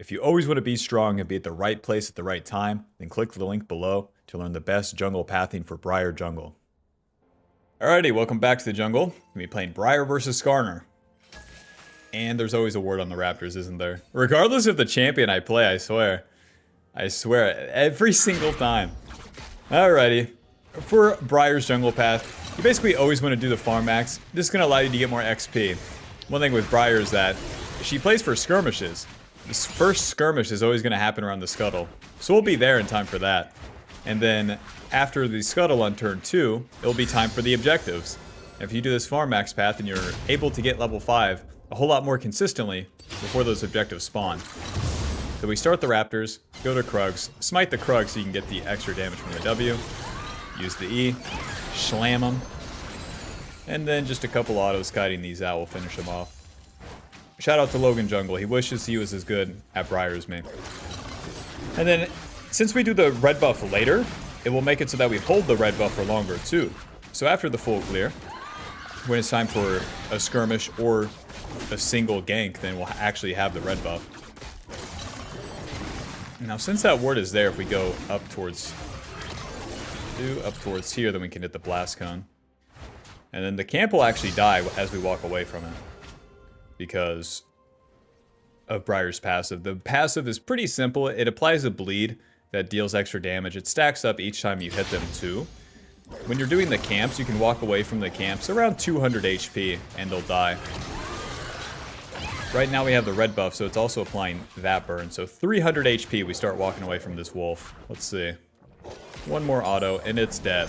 If you always want to be strong and be at the right place at the right time, then click the link below to learn the best jungle pathing for Briar Jungle. Alrighty, welcome back to the jungle. We'll be playing Briar versus Skarner. And there's always a ward on the Raptors, isn't there? Regardless of the champion I play, I swear. I swear, every single time. Alrighty. For Briar's jungle path, you basically always want to do the farm max. This is going to allow you to get more XP. One thing with Briar is that she plays for skirmishes. This first skirmish is always going to happen around the scuttle. So we'll be there in time for that. And then after the scuttle on turn 2, it'll be time for the objectives. If you do this farm max path and you're able to get level 5 a whole lot more consistently before those objectives spawn. So we start the Raptors, go to Krugs, smite the Krugs so you can get the extra damage from the W, use the E, slam them, and then just a couple autos kiting these out will finish them off. Shout out to Logan Jungle, he wishes he was as good at Briar as me. And then, since we do the red buff later, it will make it so that we hold the red buff for longer too. So after the full clear, when it's time for a skirmish or a single gank, then we'll actually have the red buff. Now since that ward is there, if we go up towards here, then we can hit the blast cone. And then the camp will actually die as we walk away from it, because of Briar's passive. The passive is pretty simple. It applies a bleed that deals extra damage. It stacks up each time you hit them too. When you're doing the camps, you can walk away from the camps around 200 HP and they'll die. Right now we have the red buff, so it's also applying that burn. So 300 HP, we start walking away from this wolf. Let's see. One more auto, and it's dead.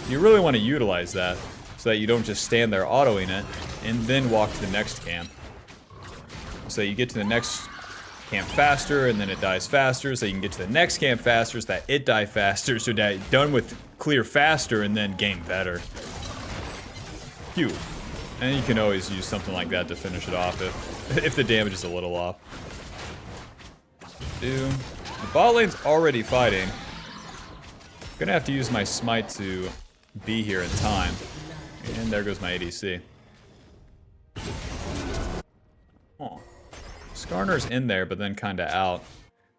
You really want to utilize that, so that you don't just stand there autoing it, and then walk to the next camp. So you get to the next camp faster, and then it dies faster, so you can get to the next camp faster, so that it die faster, so that you're done with clear faster, and then game better. Phew. And you can always use something like that to finish it off if the damage is a little off. The bot lane's already fighting. Gonna have to use my smite to be here in time. And there goes my ADC. Oh. Skarner's in there, but then kinda out.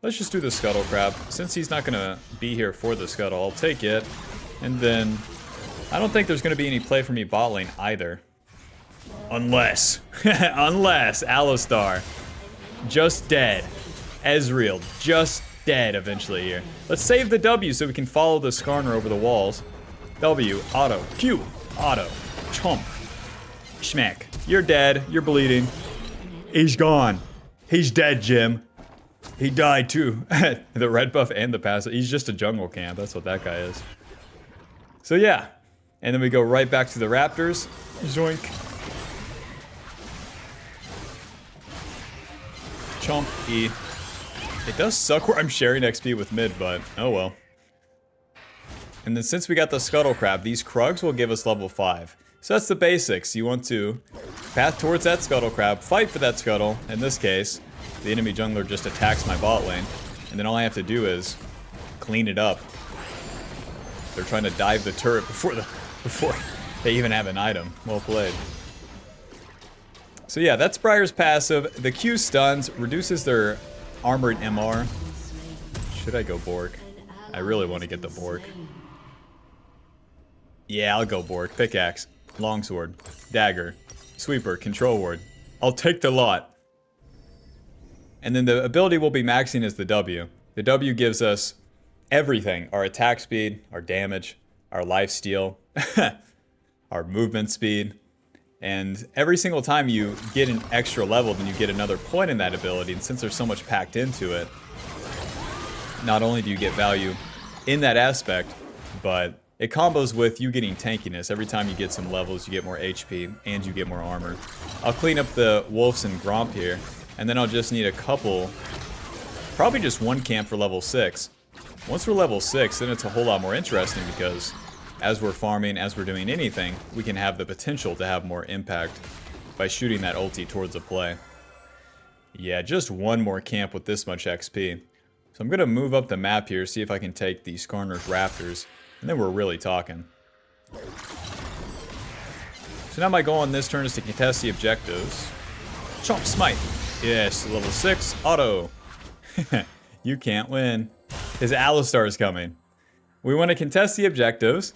Let's just do the scuttle crab. Since he's not gonna be here for the scuttle, I'll take it. And then I don't think there's gonna be any play for me bot lane either. Unless Alistar just dead. Ezreal just dead eventually here. Let's save the W so we can follow the Skarner over the walls. W, auto, Q, auto, chomp, schmack. You're dead, you're bleeding. He's gone. He's dead, Jim. He died too. The red buff and the passive. He's just a jungle camp, that's what that guy is. So yeah. And then we go right back to the Raptors. Zoink. Chomp, E. It does suck where I'm sharing XP with mid, but oh well. And then since we got the scuttle crab, these Krugs will give us level 5. So that's the basics. You want to path towards that scuttle crab, fight for that scuttle. In this case, the enemy jungler just attacks my bot lane. And then all I have to do is clean it up. They're trying to dive the turret before they even have an item. Well played. So yeah, that's Briar's passive. The Q stuns, reduces their armored MR. Should I go Bork? I really want to get the Bork. Yeah, I'll go Bork. Pickaxe, longsword, dagger, sweeper, control ward. I'll take the lot. And then the ability we'll be maxing is the W. The W gives us everything. Our attack speed, our damage, our lifesteal, our movement speed. And every single time you get an extra level, then you get another point in that ability. And since there's so much packed into it, not only do you get value in that aspect, but it combos with you getting tankiness. Every time you get some levels, you get more HP and you get more armor. I'll clean up the Wolves and Gromp here, and then I'll just need a couple, probably just one camp for level 6. Once we're level 6, then it's a whole lot more interesting because as we're farming, as we're doing anything, we can have the potential to have more impact by shooting that ulti towards a play. Yeah, just one more camp with this much XP. So I'm going to move up the map here, see if I can take the Skarner's Raptors, and then we're really talking. So now my goal on this turn is to contest the objectives. Chomp Smite. Yes, level 6, auto. You can't win. His Alistar is coming. We want to contest the objectives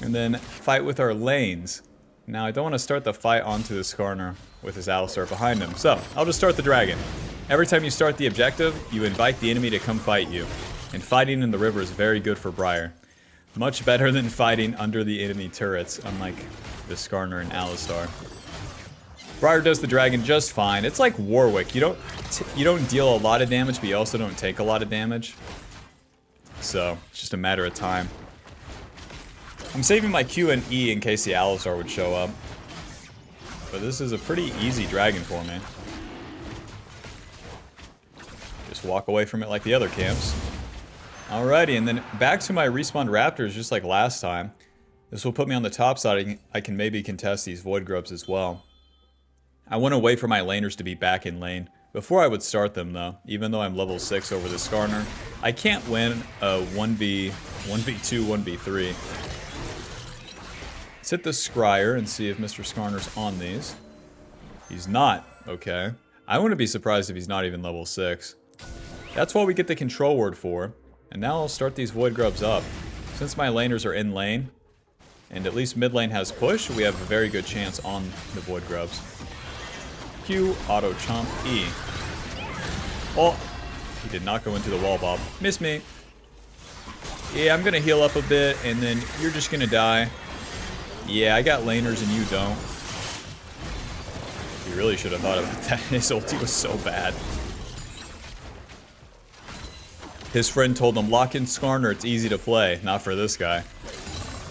and then fight with our lanes. Now, I don't want to start the fight onto the Skarner with his Alistar behind him, so I'll just start the dragon. Every time you start the objective, you invite the enemy to come fight you. And fighting in the river is very good for Briar. Much better than fighting under the enemy turrets, unlike the Skarner and Alistar. Briar does the dragon just fine. It's like Warwick. You don't deal a lot of damage, but you also don't take a lot of damage. So, it's just a matter of time. I'm saving my Q and E in case the Alistar would show up. But this is a pretty easy dragon for me. Just walk away from it like the other camps. Alrighty, and then back to my respawned raptors just like last time. This will put me on the top side. I can maybe contest these void grubs as well. I want to wait for my laners to be back in lane before I would start them though, even though I'm level 6 over the Skarner. I can't win a 1v2, 1v3. Let's hit the Scryer and see if Mr. Skarner's on these. He's not. Okay. I wouldn't be surprised if he's not even level 6. That's what we get the control word for. And now I'll start these void grubs up. Since my laners are in lane, and at least mid lane has push, we have a very good chance on the void grubs. Q, auto chomp, E. Oh, he did not go into the wall bob. Miss me. Yeah, I'm gonna heal up a bit, and then you're just gonna die. Yeah, I got laners and you don't. You really should have thought about that. His ulti was so bad. His friend told him, lock in Skarner, it's easy to play. Not for this guy.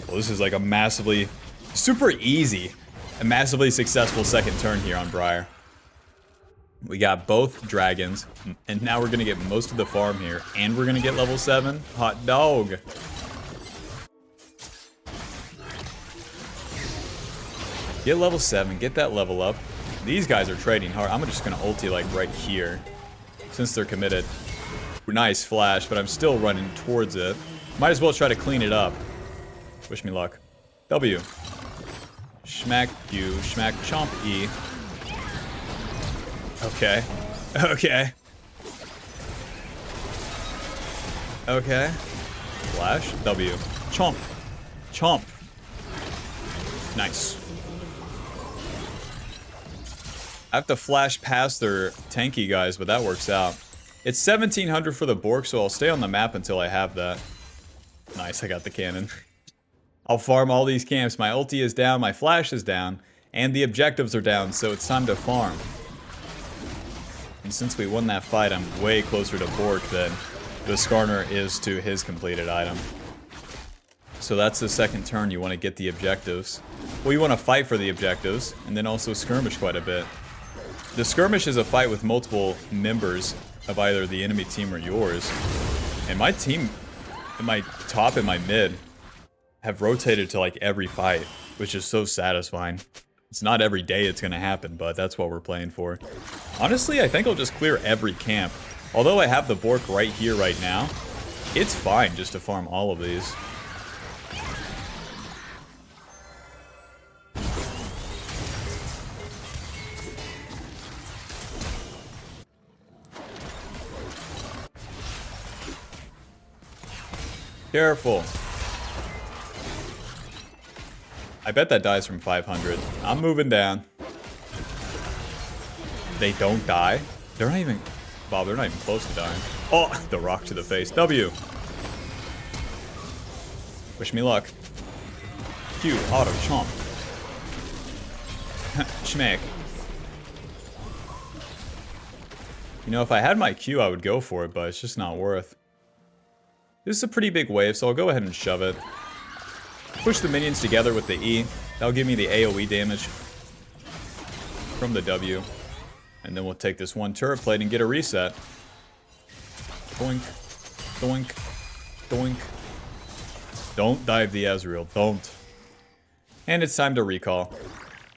Well, this is like a massively, super easy, a massively successful second turn here on Briar. We got both dragons, and now we're gonna get most of the farm here, and we're gonna get level 7. Hot dog. Get level 7, get that level up. These guys are trading hard. I'm just gonna ulti like right here, since they're committed. Nice flash, but I'm still running towards it. Might as well try to clean it up. Wish me luck. W. Schmack Q, schmack chomp E. Okay. Okay. Okay. Flash. W. Chomp. Chomp. Nice. I have to flash past their tanky guys, but that works out. It's 1700 for the Bork, so I'll stay on the map until I have that. Nice, I got the cannon. I'll farm all these camps. My ulti is down, my flash is down, and the objectives are down, so it's time to farm. And since we won that fight, I'm way closer to Bork than the Skarner is to his completed item. So that's the second turn, you want to get the objectives. Well, you want to fight for the objectives, and then also skirmish quite a bit. The skirmish is a fight with multiple members of either the enemy team or yours. And my team, my top and my mid, have rotated to like every fight, which is so satisfying. It's not every day it's gonna happen, but that's what we're playing for. Honestly, I think I'll just clear every camp. Although I have the Bork right here, right now, it's fine just to farm all of these. Careful. I bet that dies from 500. I'm moving down. They don't die? They're not even... Bob, they're not even close to dying. Oh, the rock to the face. W. Wish me luck. Q, auto, chomp. Schmack. You know, if I had my Q, I would go for it, but it's just not worth. This is a pretty big wave, so I'll go ahead and shove it. Push the minions together with the E. That'll give me the AoE damage from the W. And then we'll take this one turret plate and get a reset. Doink. Doink. Doink. Don't dive the Ezreal. Don't. And it's time to recall.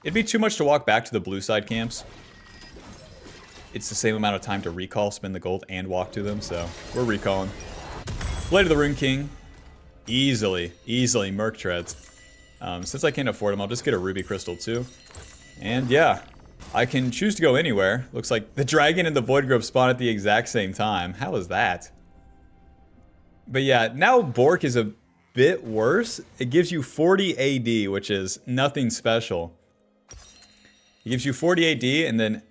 It'd be too much to walk back to the blue side camps. It's the same amount of time to recall, spend the gold, and walk to them, so we're recalling. Blade of the Rune King. Easily Merc treads. Since I can't afford them, I'll just get a Ruby Crystal too. And yeah, I can choose to go anywhere. Looks like the dragon and the void grub spawn at the exact same time. How is that? But yeah, now Bork is a bit worse. It gives you 40 AD, which is nothing special. It gives you 40 AD and then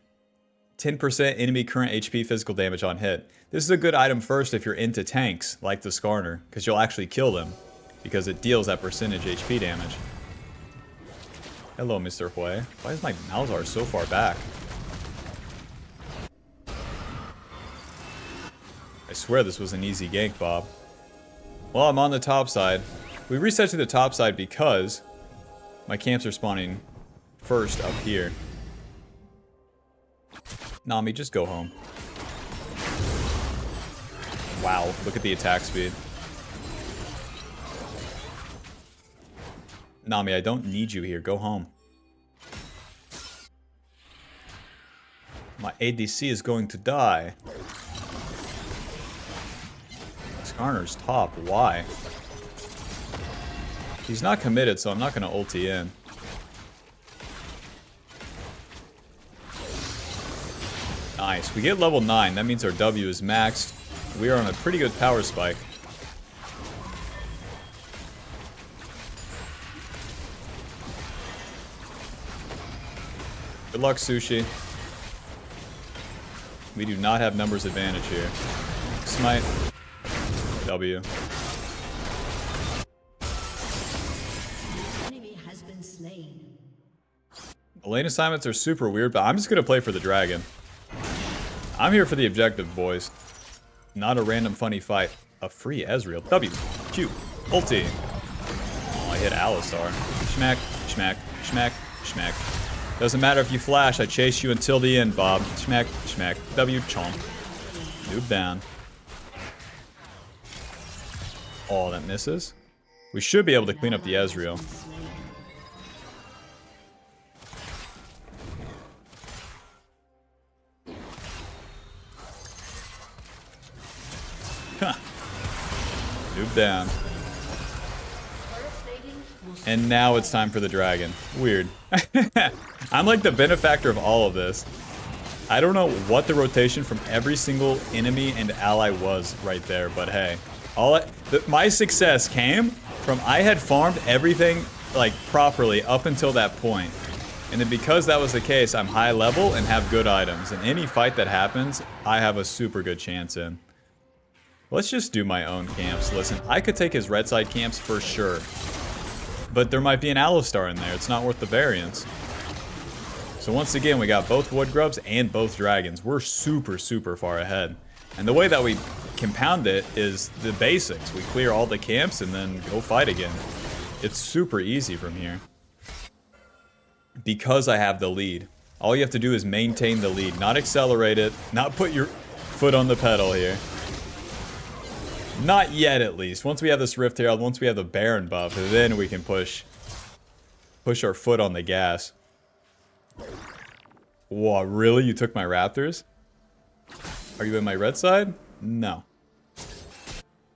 10% enemy current HP physical damage on hit. This is a good item first if you're into tanks, like the Skarner, because you'll actually kill them, because it deals that percentage HP damage. Hello, Mr. Hui. Why is my Malzahar so far back? I swear this was an easy gank, Bob. Well, I'm on the top side. We reset to the top side because my camps are spawning first up here. Nami, just go home. Wow, look at the attack speed. Nami, I don't need you here. Go home. My ADC is going to die. Skarner's top. Why? He's not committed, so I'm not going to ulti in. Nice. We get level 9. That means our W is maxed. We are on a pretty good power spike. Good luck, Sushi. We do not have numbers advantage here. Smite. W. Enemy has been slain. The lane assignments are super weird, but I'm just going to play for the dragon. I'm here for the objective, boys. Not a random funny fight. A free Ezreal. W. Q. Ulti. Oh, I hit Alistar. Schmack. Schmack. Schmack. Schmack. Doesn't matter if you flash. I chase you until the end, Bob. Schmack. Schmack. W. Chomp. Noob down. Oh, that misses. We should be able to clean up the Ezreal. Huh. Noob down. And now it's time for the dragon. Weird. I'm like the benefactor of all of this. I don't know what the rotation from every single enemy and ally was right there, but hey. My success came from I had farmed everything like properly up until that point. And then because that was the case, I'm high level and have good items. And any fight that happens, I have a super good chance in. Let's just do my own camps. Listen, I could take his red side camps for sure. But there might be an Alistar in there. It's not worth the variance. So once again, we got both wood grubs and both dragons. We're super, super far ahead. And the way that we compound it is the basics. We clear all the camps and then go fight again. It's super easy from here. Because I have the lead. All you have to do is maintain the lead. Not accelerate it. Not put your foot on the pedal here. Not yet, at least. Once we have this Rift Herald, once we have the Baron buff, then we can push our foot on the gas. Whoa, really? You took my Raptors? Are you in my red side? No.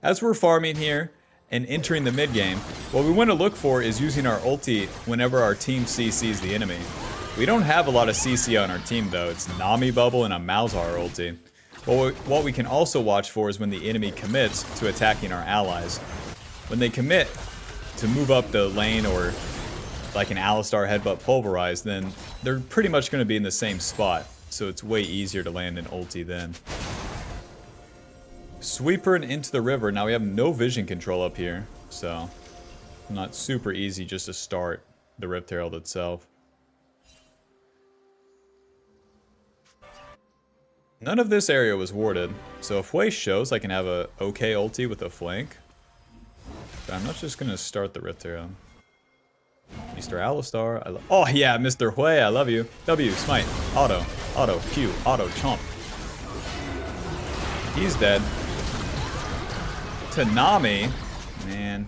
As we're farming here and entering the mid game, what we want to look for is using our ulti whenever our team CCs the enemy. We don't have a lot of CC on our team, though. It's Nami Bubble and a Malzahar ulti. What we can also watch for is when the enemy commits to attacking our allies. When they commit to move up the lane or like an Alistar headbutt pulverize, then they're pretty much going to be in the same spot. So it's way easier to land an ulti then. Sweeper and into the river. Now we have no vision control up here. So not super easy just to start the Rift Herald itself. None of this area was warded, so if Hui shows I can have a okay ulti with a flank. But I'm not just gonna start the Rift Herald. Mr. Alistar, oh yeah, Mr. Hui, I love you. W, smite, auto, Q, auto, chomp. He's dead. Tanami, man.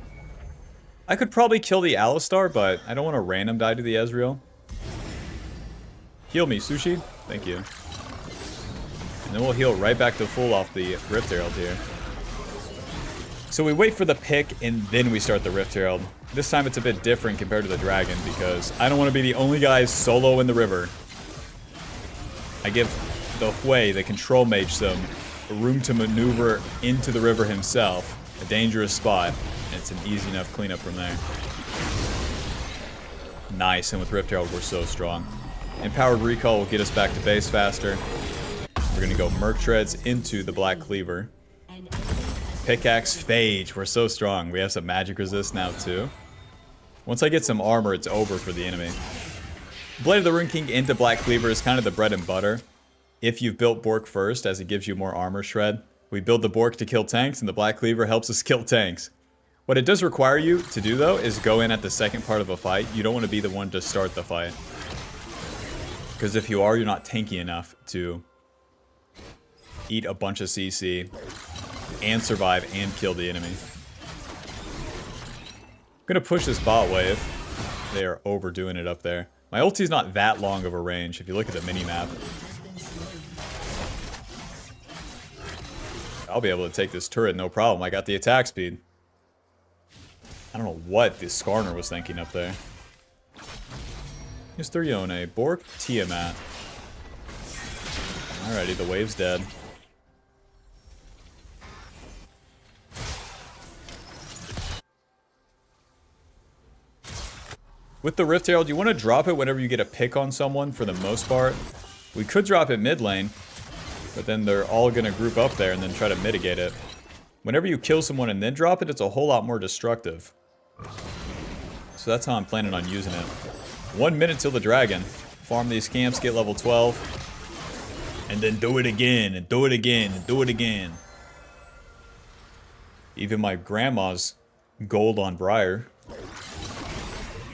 I could probably kill the Alistar, but I don't want to random die to the Ezreal. Heal me, Sushi. Thank you. And then we'll heal right back to full off the Rift Herald here. So we wait for the pick, and then we start the Rift Herald. This time it's a bit different compared to the Dragon, because I don't want to be the only guy solo in the river. I give the Hui, the control mage, some room to maneuver into the river himself. A dangerous spot. And it's an easy enough cleanup from there. Nice, and with Rift Herald, we're so strong. Empowered Recall will get us back to base faster. We're gonna go Merc Treads into the Black Cleaver. Pickaxe Phage, we're so strong. We have some magic resist now too. Once I get some armor, it's over for the enemy. Blade of the Rune King into Black Cleaver is kind of the bread and butter. If you've built Bork first, as it gives you more armor shred. We build the Bork to kill tanks, and the Black Cleaver helps us kill tanks. What it does require you to do, though, is go in at the second part of a fight. You don't want to be the one to start the fight. Because if you are, you're not tanky enough to eat a bunch of CC and survive and kill the enemy. I'm gonna push this bot wave. They are overdoing it up there. My ulti's not that long of a range if you look at the mini-map. I'll be able to take this turret, no problem. I got the attack speed. I don't know what this Skarner was thinking up there. Here's Therione, Bork, Tiamat. Alrighty, the wave's dead. With the Rift Herald, you want to drop it whenever you get a pick on someone for the most part. We could drop it mid lane, but then they're all going to group up there and then try to mitigate it. Whenever you kill someone and then drop it, it's a whole lot more destructive. So that's how I'm planning on using it. 1 minute till the dragon. Farm these camps, get level 12. And then do it again, and do it again, and do it again. Even my grandma's gold on Briar.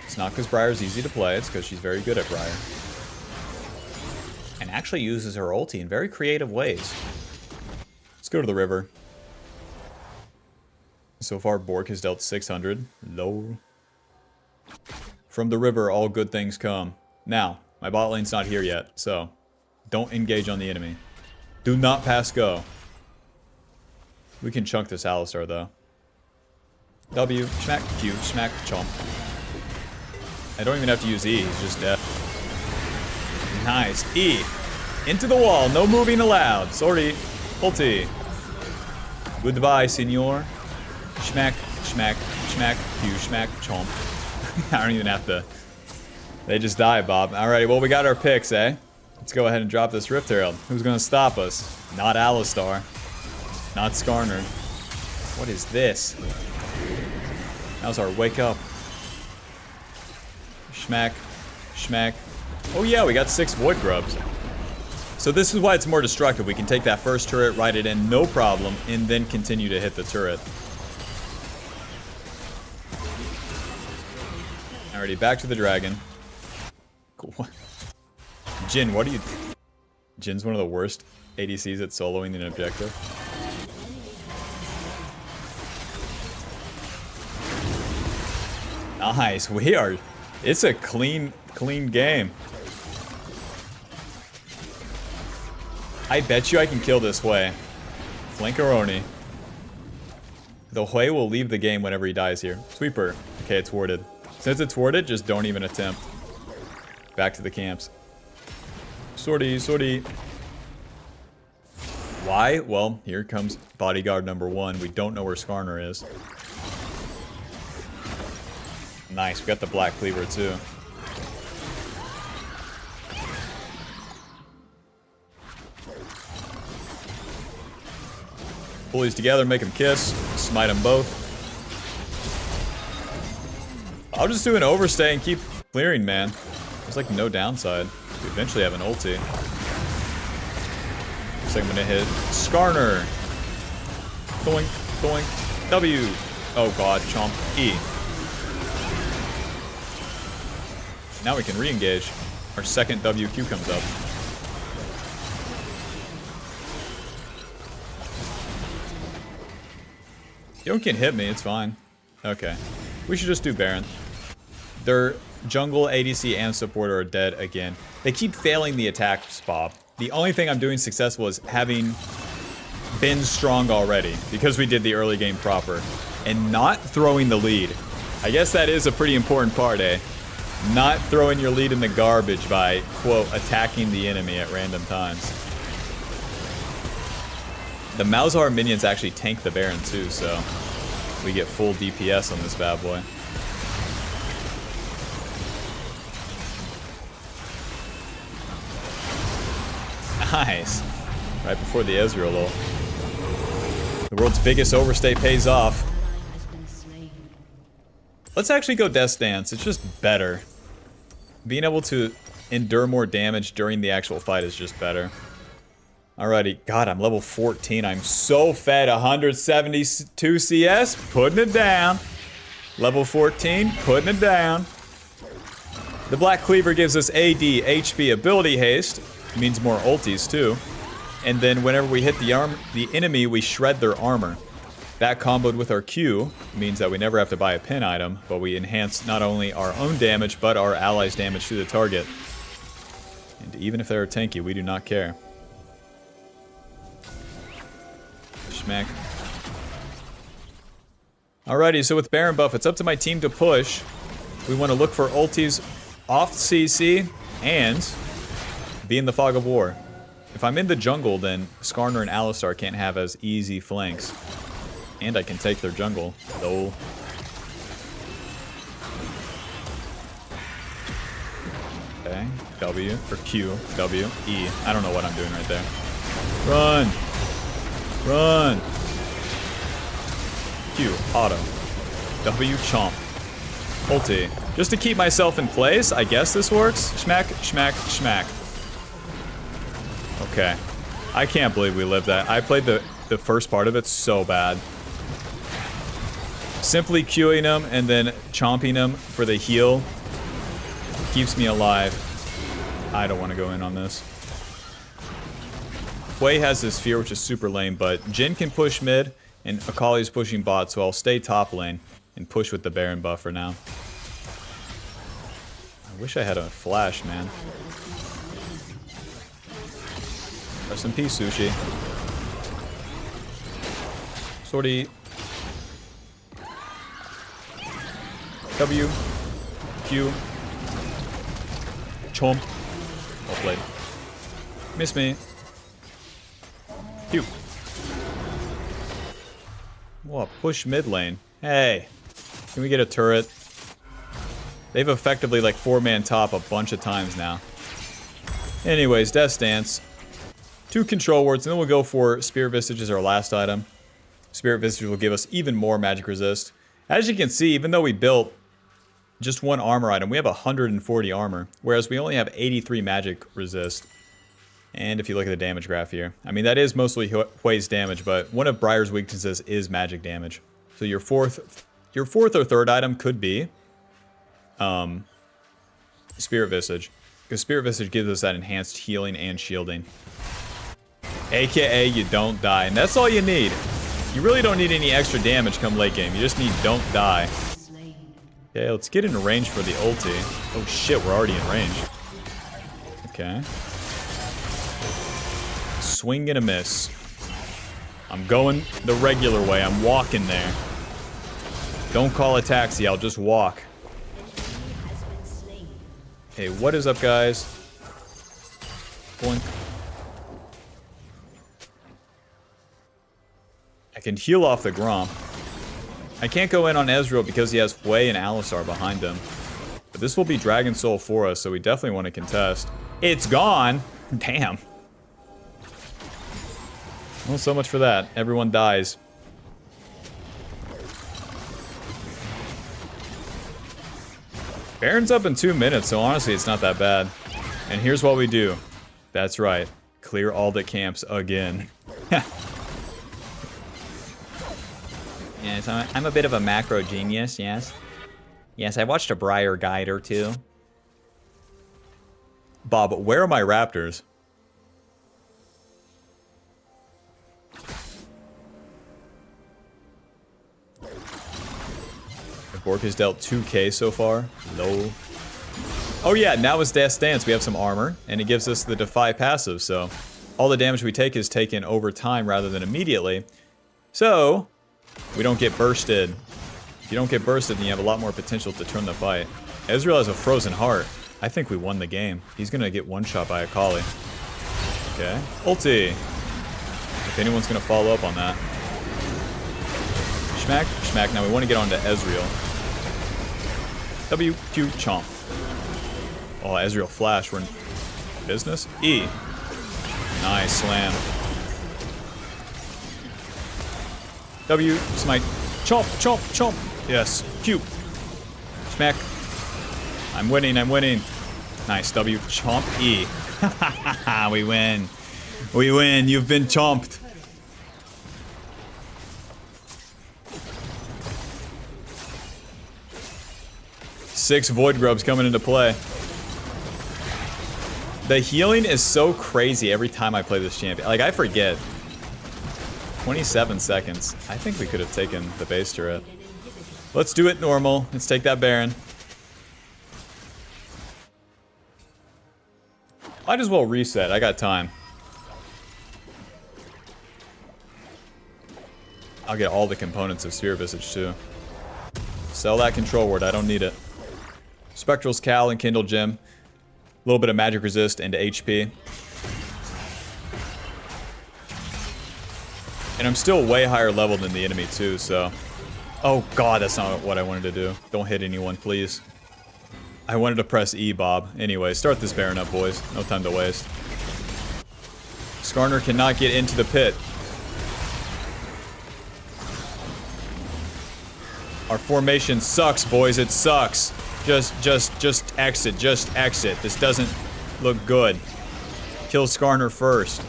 It's not because Briar's easy to play, it's because she's very good at Briar. And actually uses her ulti in very creative ways. Let's go to the river. So far, Bork has dealt 600. Low. From the river, all good things come. Now, my bot lane's not here yet, so don't engage on the enemy. Do not pass go. We can chunk this Alistar, though. W, smack, Q, smack, chomp. I don't even have to use E, he's just dead. Nice. E. Into the wall, no moving allowed. Sorry. Ulti. Goodbye, senor. Schmack, schmack, schmack, Q, schmack, chomp. I don't even have to. They just die, Bob. Alright, well, we got our picks, eh? Let's go ahead and drop this Rift Herald. Who's gonna stop us? Not Alistar. Not Skarner. What is this? How's our wake up? Schmack. Schmack. Oh yeah, we got 6 Void Grubs. So this is why it's more destructive. We can take that first turret, ride it in, no problem, and then continue to hit the turret. Alrighty, back to the dragon. Cool. Jhin, what do you... Jin's one of the worst ADCs at soloing an objective. Nice, we are... It's a clean game. I bet you I can kill this Hui. Flankaroni. The Hui will leave the game whenever he dies here. Sweeper. Okay, it's warded. Since it's warded, just don't even attempt. Back to the camps. Sortie, sortie. Why? Well, here comes bodyguard number 1. We don't know where Skarner is. Nice, we got the Black Cleaver too. Pull these together, make them kiss, smite them both. I'll just do an overstay and keep clearing, man. There's like no downside. We eventually have an ulti. Looks like I'm gonna hit Skarner. Doink, doink, W. Oh god, chomp, E. Now we can re-engage. Our second WQ comes up. You can hit me, it's fine. Okay. We should just do Baron. Their jungle, ADC, and supporter are dead again. They keep failing the attack spot. The only thing I'm doing successful is having been strong already, because we did the early game proper, and not throwing the lead. I guess that is a pretty important part, eh? Not throwing your lead in the garbage by, quote, attacking the enemy at random times. The Malzahar minions actually tank the Baron too, so we get full DPS on this bad boy. Nice. Right before the Ezreal ult. The world's biggest overstay pays off. Let's actually go Death Stance. It's just better. Being able to endure more damage during the actual fight is just better. Alrighty. God, I'm level 14. I'm so fed. 172 CS. Putting it down. Level 14. Putting it down. The Black Cleaver gives us AD, HP, ability haste. Means more ultis too. And then whenever we hit the enemy, we shred their armor. That comboed with our Q means that we never have to buy a pin item, but we enhance not only our own damage, but our allies' damage to the target. And even if they're tanky, we do not care. Schmack. Alrighty, so with Baron buff, it's up to my team to push. We want to look for ultis off CC and be in the fog of war. If I'm in the jungle, then Skarner and Alistar can't have as easy flanks. And I can take their jungle, though. Okay, W, or Q, W, E. I don't know what I'm doing right there. Run! Run! Q, auto. W, chomp. Ulti. Just to keep myself in place, I guess this works. Schmack, schmack, schmack. Okay. I can't believe we lived that. I played the first part of it so bad. Simply queuing him and then chomping him for the heal keeps me alive. I don't want to go in on this. Hwei has this fear, which is super lame, but Jhin can push mid, and Akali's pushing bot, so I'll stay top lane and push with the Baron buff for now. I wish I had a flash, man. Rest in peace, Sushi. Sortie. W. Q. Chomp. Well played. Miss me. Q. Whoa, push mid lane. Hey. Can we get a turret? They've effectively like 4-man top a bunch of times now. Anyways, Death Stance. 2 control wards, and then we'll go for Spirit Visage as our last item. Spirit Visage will give us even more magic resist. As you can see, even though we built just 1 armor item, we have 140 armor, whereas we only have 83 magic resist. And if you look at the damage graph here, I mean, that is mostly Hwei's damage, but one of Briar's weaknesses is magic damage. So your fourth or third item could be Spirit Visage, because Spirit Visage gives us that enhanced healing and shielding. AKA, you don't die, and that's all you need. You really don't need any extra damage come late game. You just need don't die. Okay, let's get into range for the ulti. Oh shit, we're already in range. Okay. Swing and a miss. I'm going the regular way. I'm walking there. Don't call a taxi, I'll just walk. Hey, what is up, guys? Blink. I can heal off the Gromp. I can't go in on Ezreal because he has Hwei and Alistar behind him. But this will be Dragon Soul for us, so we definitely want to contest. It's gone! Damn. Well, so much for that. Everyone dies. Baron's up in 2 minutes, so honestly, it's not that bad. And here's what we do. That's right. Clear all the camps again. Yes, I'm a bit of a macro genius, yes. Yes, I watched a Briar guide or 2. Bob, where are my raptors? Bork has dealt 2k so far. Low. Oh yeah, now it's Death Stance. We have some armor, and it gives us the Defy passive, so all the damage we take is taken over time rather than immediately. So, we don't get bursted. If you don't get bursted, then you have a lot more potential to turn the fight. Ezreal has a frozen heart. I think we won the game. He's gonna get one shot by Akali. Okay. Ulti. If anyone's gonna follow up on that. Schmack, schmack. Now we want to get onto Ezreal. W, Q, chomp. Oh, Ezreal flash. We're in business. E. Nice slam. W, smite. Chomp, chomp, chomp. Yes. Q. Smack. I'm winning, I'm winning. Nice. W, chomp, E. We win. We win. You've been chomped. Six Void Grubs coming into play. The healing is so crazy every time I play this champion. Like, I forget. 27 seconds. I think we could have taken the base turret. Let's do it normal. Let's take that Baron. Might as well reset. I got time. I'll get all the components of Sphere Visage too. Sell that control word. I don't need it. Spectral's Cal and Kindle Gem. A little bit of magic resist into HP. And I'm still way higher level than the enemy too, so... Oh god, that's not what I wanted to do. Don't hit anyone, please. I wanted to press E, Bob. Anyway, start this Baron up, boys. No time to waste. Skarner cannot get into the pit. Our formation sucks, boys. It sucks. Just exit. Just exit. This doesn't look good. Kill Skarner first.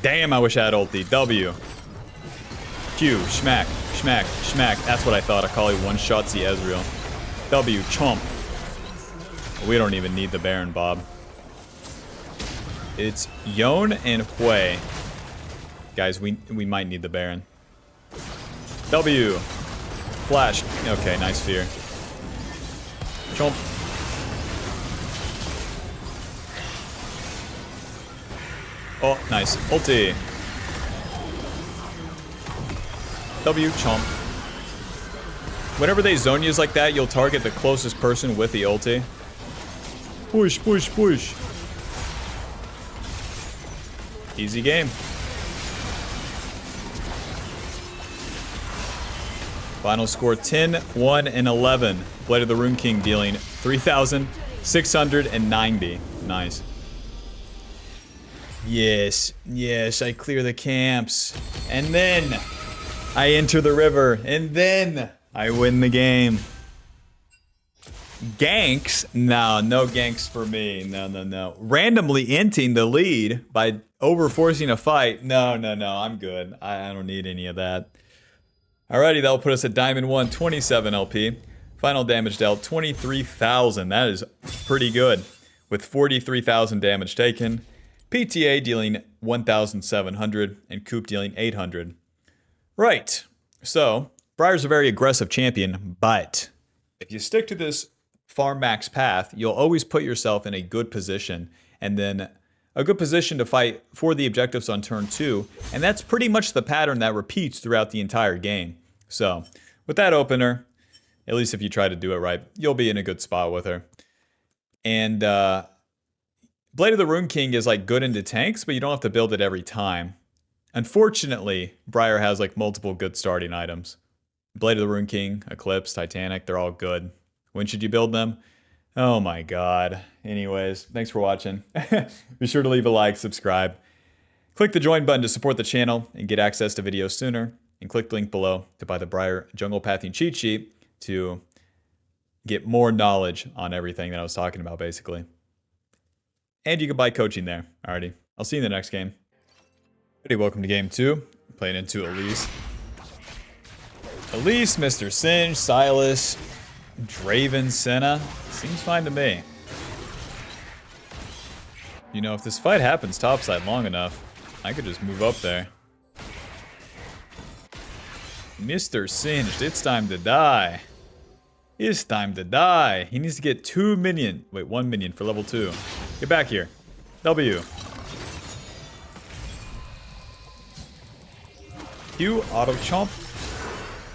Damn, I wish I had ulti. W. Q. Schmack. Schmack. Schmack. That's what I thought. Akali one-shots the Ezreal. W. Chomp. We don't even need the Baron, Bob. It's Yone and Hui. Guys, we might need the Baron. W. Flash. Okay, nice fear. Chomp. Oh, nice. Ulti. W. Chomp. Whenever they zone use like that, you'll target the closest person with the ulti. Push, push, push. Easy game. Final score 10, 1, and 11. Blade of the Rune King dealing 3,690. Nice. Yes, yes, I clear the camps. And then I enter the river. And then I win the game. Ganks? No, no ganks for me. No, no, no. Randomly inting the lead by overforcing a fight. No, no, no. I'm good. I don't need any of that. Alrighty, that'll put us at Diamond 1, 27 LP. Final damage dealt, 23,000. That is pretty good. With 43,000 damage taken. PTA dealing 1,700 and Coop dealing 800. Right. So, Briar's a very aggressive champion, but if you stick to this farm max path, you'll always put yourself in a good position, and then a good position to fight for the objectives on turn 2, and that's pretty much the pattern that repeats throughout the entire game. So, with that opener, at least if you try to do it right, you'll be in a good spot with her. And Blade of the Rune King is like good into tanks, but you don't have to build it every time. Unfortunately, Briar has like multiple good starting items. Blade of the Rune King, Eclipse, Titanic, they're all good. When should you build them? Oh my god. Anyways, thanks for watching. Be sure to leave a like, subscribe. Click the join button to support the channel and get access to videos sooner. And click the link below to buy the Briar Jungle Pathing cheat sheet to get more knowledge on everything that I was talking about, basically. And you can buy coaching there. Alrighty. I'll see you in the next game. Hey, welcome to game 2. Playing into Elise. Elise, Mr. Singe, Silas, Draven, Senna. Seems fine to me. You know, if this fight happens topside long enough, I could just move up there. Mr. Singed, it's time to die. It's time to die. He needs to get 2 minion. Wait, 1 minion for level 2. Get back here. W. Q, auto chomp.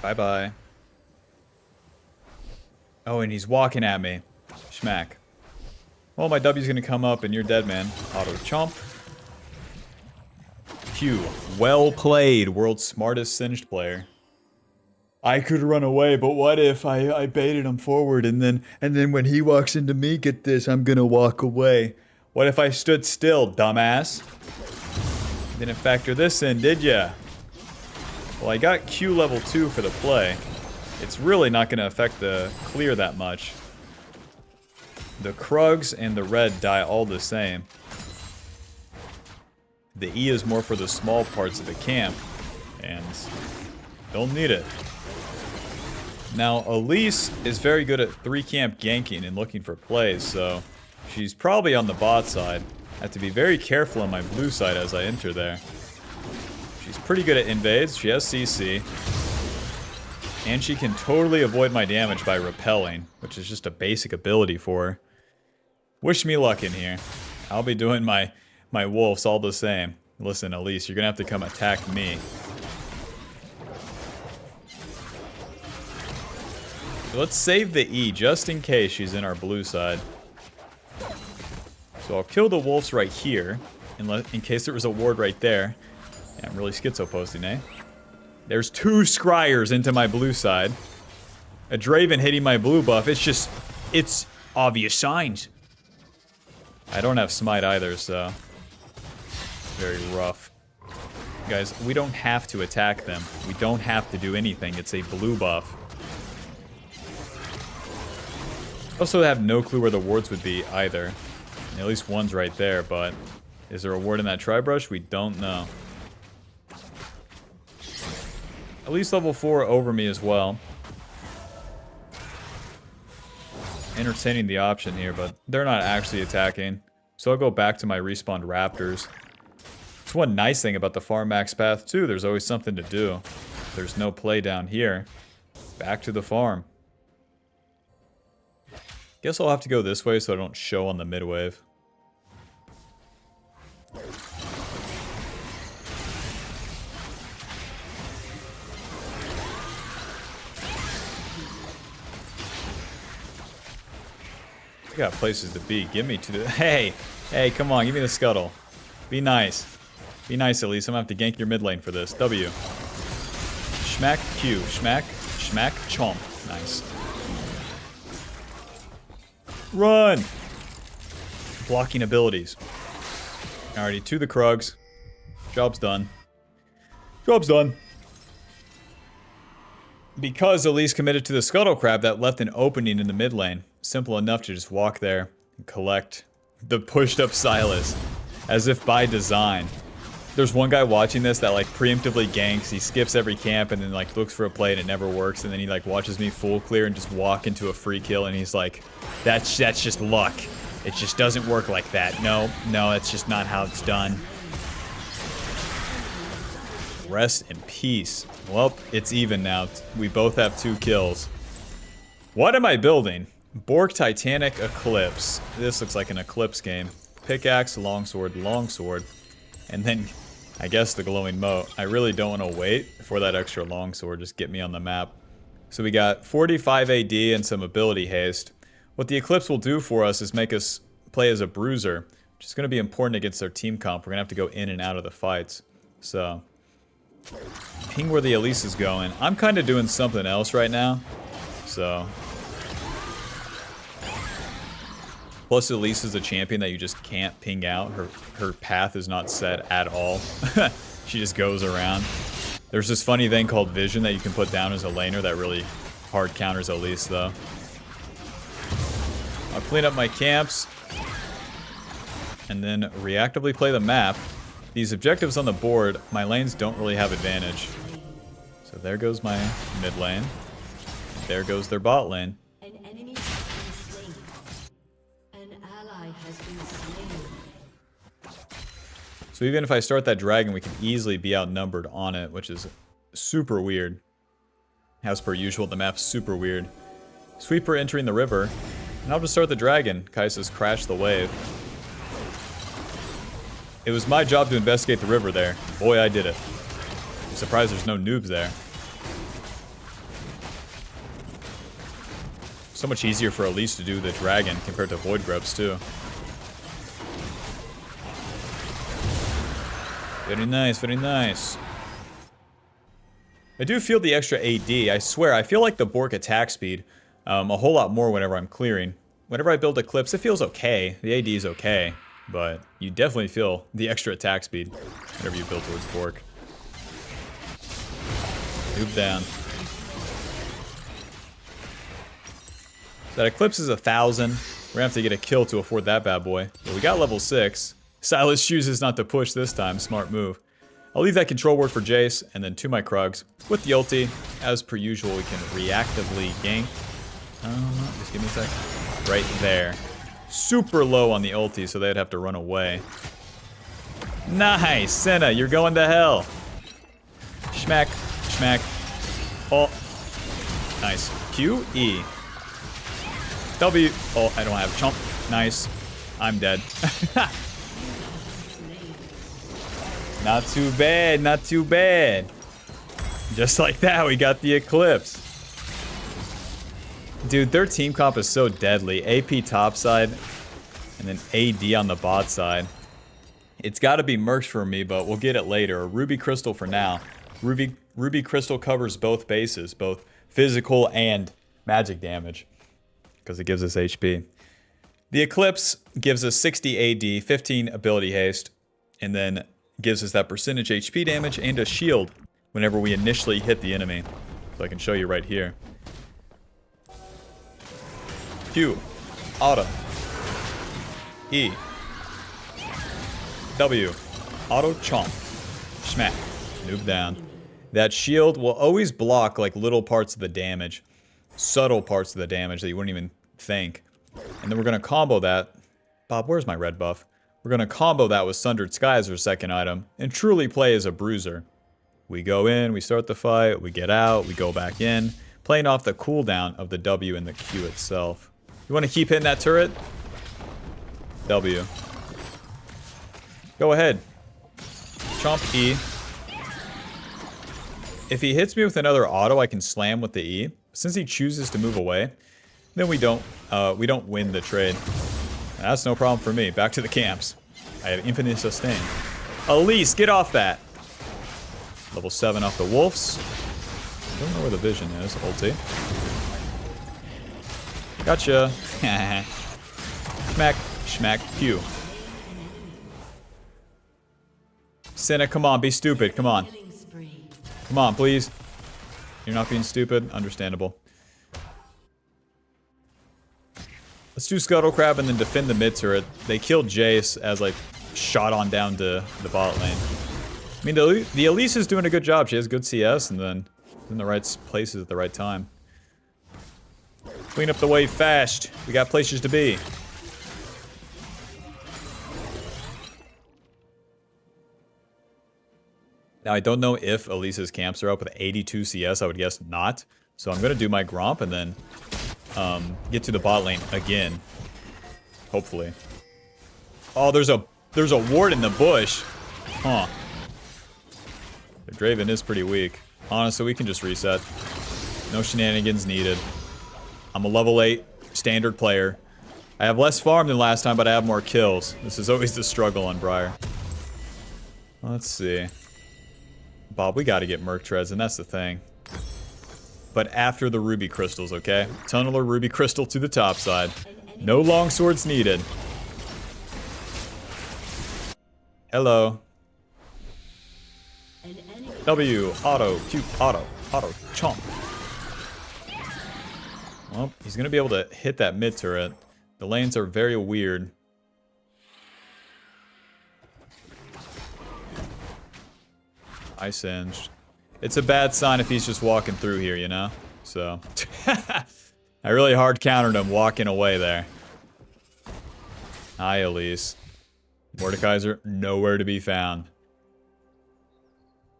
Bye-bye. Oh, and he's walking at me. Schmack. Well, my W's gonna come up and you're dead, man. Auto chomp. Q. Well played. World's smartest singed player. I could run away, but what if I baited him forward and then when he walks into me, get this, I'm gonna walk away. What if I stood still, dumbass? Didn't factor this in, did ya? Well, I got Q level 2 for the play. It's really not gonna affect the clear that much. The Krugs and the red die all the same. The E is more for the small parts of the camp, and don't need it. Now, Elise is very good at 3-camp ganking and looking for plays, so she's probably on the bot side. I have to be very careful on my blue side as I enter there. She's pretty good at invades, she has CC, and she can totally avoid my damage by repelling, which is just a basic ability for her. Wish me luck in here. I'll be doing my wolves all the same. Listen, Elise, you're gonna have to come attack me. Let's save the E just in case she's in our blue side. So I'll kill the wolves right here, in case there was a ward right there. Yeah, I'm really schizo posting, eh? There's 2 scryers into my blue side. A Draven hitting my blue buff. It's obvious signs. I don't have smite either, so very rough. Guys, we don't have to attack them. We don't have to do anything. It's a blue buff. Also have no clue where the wards would be either. At least one's right there, but is there a ward in that tri-brush? We don't know. At least level 4 over me as well. Entertaining the option here, but they're not actually attacking. So I'll go back to my respawned raptors. It's one nice thing about the farm max path too. There's always something to do. There's no play down here. Back to the farm. Guess I'll have to go this way so I don't show on the mid wave. I got places to be. Give me to the... Hey! Hey, come on. Give me the scuttle. Be nice. Be nice, at least. I'm gonna have to gank your mid lane for this. W. Schmack Q. Schmack. Schmack. Chomp. Nice. Run! Blocking abilities. Alrighty, to the Krugs. Job's done. Job's done. Because Elise committed to the Scuttle Crab, that left an opening in the mid lane. Simple enough to just walk there and collect the pushed up Silas. As if by design. There's one guy watching this that like preemptively ganks, he skips every camp and then like looks for a play and it never works, and then he like watches me full clear and just walk into a free kill and he's like, that's just luck. It just doesn't work like that. No, that's just not how it's done. Rest in peace. Well, it's even now. We both have 2 kills. What am I building? Bork Titanic Eclipse. This looks like an Eclipse game. Pickaxe, longsword, and then I guess the glowing moat. I really don't want to wait for that extra longsword. Just get me on the map. So we got 45 AD and some ability haste. What the Eclipse will do for us is make us play as a bruiser, which is going to be important against our team comp. We're going to have to go in and out of the fights. So, ping where the Elise is going. I'm kind of doing something else right now. So, plus Elise is a champion that you just can't ping out. Her path is not set at all. She just goes around. There's this funny thing called vision that you can put down as a laner that really hard counters Elise though. I'll clean up my camps and then reactively play the map. These objectives on the board, my lanes don't really have advantage. So there goes my mid lane. There goes their bot lane. An enemy has been slain. An ally has been slain. So even if I start that dragon, we can easily be outnumbered on it, which is super weird. As per usual, the map's super weird. Sweeper entering the river. And I'll just start the dragon. Kai'Sa's crashed the wave. It was my job to investigate the river there. Boy, I did it. I'm surprised there's no noobs there. So much easier for Elise to do the dragon compared to Void Grubs, too. Very nice, very nice. I do feel the extra AD. I swear, I feel like the Bork attack speed a whole lot more whenever I'm clearing. Whenever I build Eclipse, it feels okay. The AD is okay, but you definitely feel the extra attack speed whenever you build towards Bork. Move down. That Eclipse is 1,000. We're gonna have to get a kill to afford that bad boy. But we got level 6. Silas chooses not to push this time. Smart move. I'll leave that control word for Jace, and then to my Krugs. With the ulti, as per usual, we can reactively gank. Just give me a sec. Right there. Super low on the ulti, so they'd have to run away. Nice! Senna, you're going to hell. Schmack. Schmack. Oh. Nice. Q, E. W. Oh, I don't have chump. Nice. I'm dead. Not too bad, not too bad. Just like that, we got the Eclipse. Dude, their team comp is so deadly. AP top side, and then AD on the bot side. It's got to be Mercs for me, but we'll get it later. Ruby Crystal for now. Ruby Crystal covers both bases, both physical and magic damage, because it gives us HP. The Eclipse gives us 60 AD, 15 ability haste, and then gives us that percentage HP damage and a shield whenever we initially hit the enemy. So I can show you right here. Q, auto, E, W, auto chomp, smack, move down. That shield will always block like little parts of the damage, subtle parts of the damage that you wouldn't even think. And then we're gonna combo that. Bob, where's my red buff? We're gonna combo that with Sundered Sky as our second item and truly play as a bruiser. We go in, we start the fight, we get out, we go back in, playing off the cooldown of the W and the Q itself. You want to keep hitting that turret? W. Go ahead. Chomp E. If he hits me with another auto, I can slam with the E. Since he chooses to move away, then we don't win the trade. That's no problem for me. Back to the camps. I have infinite sustain. Elise, get off that. Level 7 off the wolves. I don't know where the vision is. Ulti. Gotcha. Schmack. Schmack. Q. Senna, come on. Be stupid. Come on. Come on, please. You're not being stupid. Understandable. Let's do Scuttle Crab and then defend the mid turret. They killed Jace as like shot on down to the bot lane. I mean, the Elise is doing a good job. She has good CS and then in the right places at the right time. Clean up the wave fast. We got places to be. Now, I don't know if Elise's camps are up with 82 CS. I would guess not. So I'm going to do my Gromp and then get to the bot lane again. Hopefully. Oh, there's a ward in the bush. Huh. The Draven is pretty weak. Honestly, we can just reset. No shenanigans needed. I'm a level 8 standard player. I have less farm than last time, but I have more kills. This is always the struggle on Briar. Let's see. Bob, we gotta get Merc Treads, and that's the thing. But after the Ruby Crystals, okay? Tunneler Ruby Crystal to the top side. No long swords needed. Hello. W, auto, Q, auto, chomp. Well, he's gonna be able to hit that mid turret. The lanes are very weird. I singed. It's a bad sign if he's just walking through here, you know? So. I really hard countered him walking away there. Hi, Elise. Mordekaiser, nowhere to be found.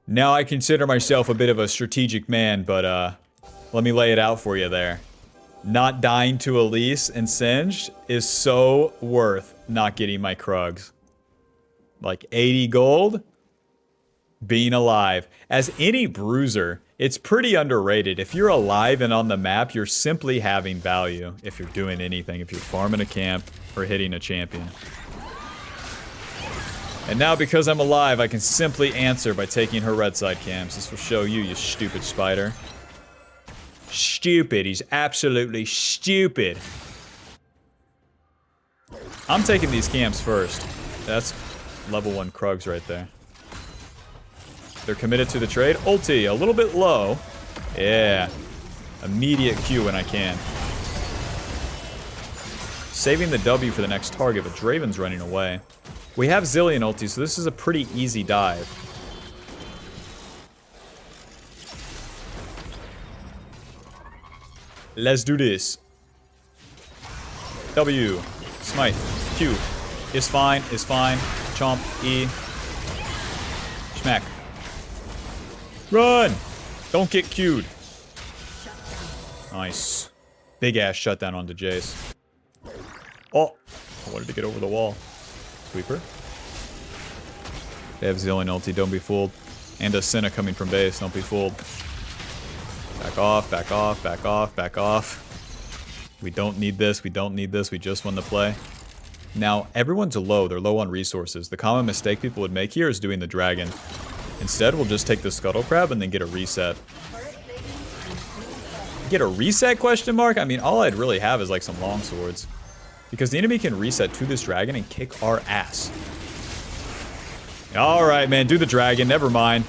Now I consider myself a bit of a strategic man, but let me lay it out for you there. Not dying to Elise and Singed is so worth not getting my Krugs. Like 80 gold? Being alive. As any bruiser, it's pretty underrated. If you're alive and on the map, you're simply having value if you're doing anything, if you're farming a camp or hitting a champion. And now because I'm alive, I can simply answer by taking her red side camps. This will show you, you stupid spider. Stupid. He's absolutely stupid. I'm taking these camps first. That's level 1 Krugs right there. They're committed to the trade. Ulti, a little bit low. Yeah. Immediate Q when I can. Saving the W for the next target, but Draven's running away. We have Zillion ulti, so this is a pretty easy dive. Let's do this. W. Smite. Q. Is fine. Is fine. Chomp. E. Schmack. Run! Don't get Q'd. Nice. Big ass shutdown onto Jace. Oh! I wanted to get over the wall. Sweeper. They have Zillion ulti, don't be fooled. And a Senna coming from base, don't be fooled. Back off, back off, back off, back off. We don't need this, we don't need this, we just won the play. Now, everyone's low, they're low on resources. The common mistake people would make here is doing the dragon. Instead, we'll just take the Scuttle Crab and then get a reset. Get a reset, question mark? I mean, all I'd really have is like some long swords. Because the enemy can reset to this dragon and kick our ass. Alright, man, do the dragon, never mind.